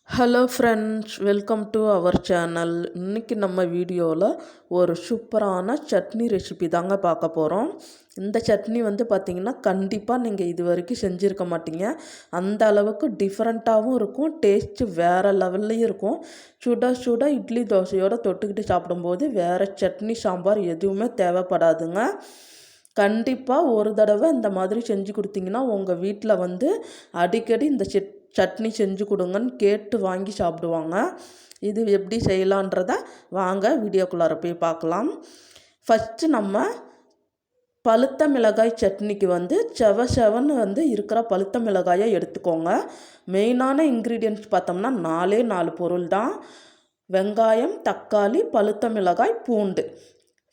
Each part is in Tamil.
Hello friends, welcome to our channel. இன்றைக்கி நம்ம வீடியோவில் ஒரு சூப்பரான சட்னி ரெசிபி தாங்க பார்க்க போகிறோம். இந்த சட்னி பார்த்திங்கன்னா கண்டிப்பாக நீங்கள் இது வரைக்கும் செஞ்சுருக்க மாட்டீங்க. அந்த அளவுக்கு டிஃப்ரெண்ட்டாகவும் இருக்கும், டேஸ்ட்டு வேறு லெவல்லையும் இருக்கும். சுட சுட இட்லி தோசையோடு தொட்டுக்கிட்டு சாப்பிடும்போது வேறு சட்னி சாம்பார் எதுவுமே தேவைப்படாதுங்க. கண்டிப்பாக ஒரு தடவை இந்த மாதிரி செஞ்சு கொடுத்தீங்கன்னா உங்கள் வீட்டில் அடிக்கடி இந்த சட்னி செஞ்சு கொடுங்கன்னு கேட்டு வாங்கி சாப்பிடுவாங்க. இது எப்படி செய்யலான்றத வாங்க வீடியோக்குள்ளார போய் பார்க்கலாம். ஃபஸ்ட்டு நம்ம பழுத்த மிளகாய் சட்னிக்கு செவன்னு இருக்கிற பழுத்த மிளகாயை எடுத்துக்கோங்க. மெயினான இன்க்ரீடியன்ட்ஸ் பார்த்தோம்னா 4 பொருள் தான். வெங்காயம், தக்காளி, பழுத்த மிளகாய், பூண்டு.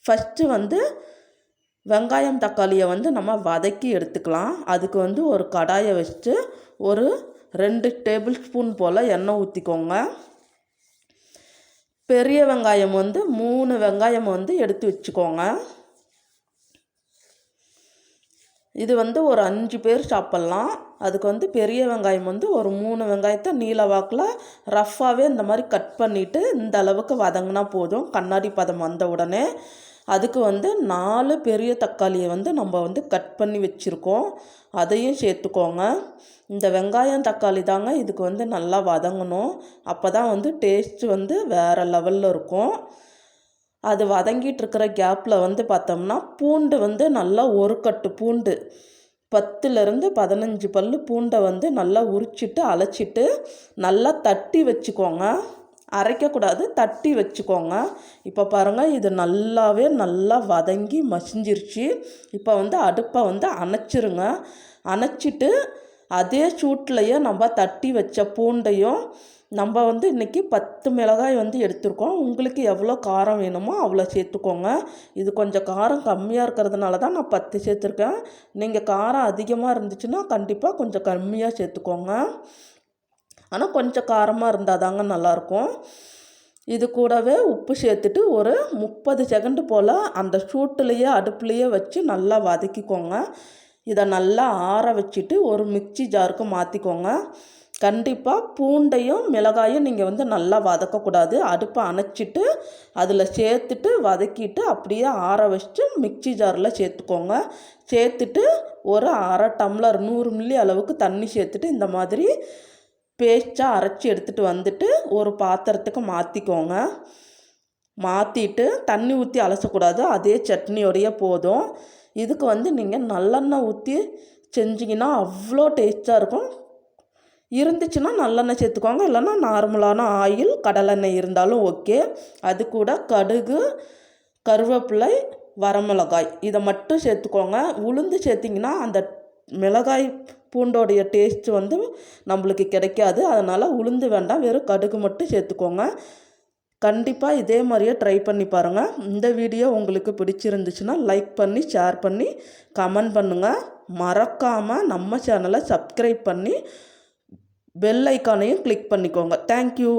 ஃபஸ்ட்டு வெங்காயம் தக்காளியை நம்ம வதக்கி எடுத்துக்கலாம். அதுக்கு ஒரு கடாயை வச்சுட்டு ஒரு 2 டேபிள் ஸ்பூன் போல் எண்ணெய் ஊற்றிக்கோங்க. பெரிய வெங்காயம் 3 வெங்காயம் எடுத்து வச்சுக்கோங்க. இது ஒரு 5 பேர் சாப்பிட்லாம். அதுக்கு பெரிய வெங்காயம் ஒரு 3 வெங்காயத்தை நீல வாக்கில் ரஃப்பாகவே இந்த மாதிரி கட் பண்ணிவிட்டு இந்த அளவுக்கு வதங்கினா போதும். கண்ணாடி பதம் வந்த உடனே அதுக்கு 4 பெரிய தக்காளியை நம்ம கட் பண்ணி வச்சுருக்கோம். அதையும் சேர்த்துக்கோங்க. இந்த வெங்காயம் தக்காளி தாங்க இதுக்கு நல்லா வதங்கணும். அப்போ தான் டேஸ்ட்டு வேறு லெவலில் இருக்கும். அது வதங்கிட்டு இருக்கிற கேப்பில் பார்த்தோம்னா பூண்டு நல்லா ஒரு கட்டு பூண்டு, 10லேருந்து 15 பல் பூண்டை நல்லா உரிச்சிட்டு அலச்சிட்டு நல்லா தட்டி வச்சுக்கோங்க. அரைக்கக்கூடாது, தட்டி வச்சுக்கோங்க. இப்போ பாருங்கள், இது நல்லா வதங்கி மசிஞ்சிருச்சு. இப்போ அடுப்பை அணைச்சிருங்க. அணைச்சிட்டு அதே சூட்லையே நம்ம தட்டி வச்ச பூண்டையும் நம்ம இன்றைக்கி 10 மிளகாய் எடுத்துருக்கோம். உங்களுக்கு எவ்வளோ காரம் வேணுமோ அவ்வளோ சேர்த்துக்கோங்க. இது கொஞ்சம் காரம் கம்மியாக இருக்கிறதுனால தான் நான் 10 சேர்த்துருக்கேன். நீங்கள் காரம் அதிகமாக இருந்துச்சுன்னா கண்டிப்பாக கொஞ்சம் கம்மியாக சேர்த்துக்கோங்க. ஆனால் கொஞ்சம் காரமாக இருந்தால் தாங்க நல்லாயிருக்கும். இது கூடவே உப்பு சேர்த்துட்டு ஒரு 30 செகண்டு போல் அந்த சூட்டுலேயே அடுப்புலையே வச்சு நல்லா வதக்கிக்கோங்க. இதை நல்லா ஆற வச்சுட்டு ஒரு மிக்சி ஜாருக்கு மாற்றிக்கோங்க. கண்டிப்பாக பூண்டையும் மிளகாயும் நீங்கள் நல்லா வதக்கக்கூடாது. அடுப்பை அணைச்சிட்டு அதில் சேர்த்துட்டு வதக்கிட்டு அப்படியே ஆற வச்சுட்டு மிக்சி ஜாரில் சேர்த்துக்கோங்க. சேர்த்துட்டு ஒரு அரை டம்ளர் 100 மில்லி அளவுக்கு தண்ணி சேர்த்துட்டு இந்த மாதிரி பேஸ்ட்டாக அரைச்சி எடுத்துகிட்டு ஒரு பாத்திரத்துக்கு மாற்றிக்கோங்க. மாற்றிட்டு தண்ணி ஊற்றி அலசக்கூடாது, அதே சட்னியோடைய போதும். இதுக்கு நீங்கள் நல்லெண்ணெய் ஊற்றி செஞ்சிங்கன்னா அவ்வளோ டேஸ்ட்டாக இருக்கும். இருந்துச்சுன்னா நல்லெண்ணெய் சேர்த்துக்கோங்க, இல்லைன்னா நார்மலான ஆயில் கடலெண்ணெய் இருந்தாலும் ஓகே. அது கூட கடுகு, கருவேப்பிலை, வரமிளகாய் இதை மட்டும் சேர்த்துக்கோங்க. உளுந்து சேர்த்திங்கன்னா அந்த மிளகாய் பூண்டோடைய டேஸ்ட்டு நம்மளுக்கு கிடைக்காது. அதனால் உளுந்து வேண்டாம், வெறும் கடுகு மட்டும் சேர்த்துக்கோங்க. கண்டிப்பாக இதே மாதிரியே ட்ரை பண்ணி பாருங்கள். இந்த வீடியோ உங்களுக்கு பிடிச்சிருந்துச்சுன்னா லைக் பண்ணி, ஷேர் பண்ணி, கமெண்ட் பண்ணுங்கள். மறக்காமல் நம்ம சேனலை சப்ஸ்கிரைப் பண்ணி பெல் ஐக்கானையும் கிளிக் பண்ணிக்கோங்க. தேங்க்யூ.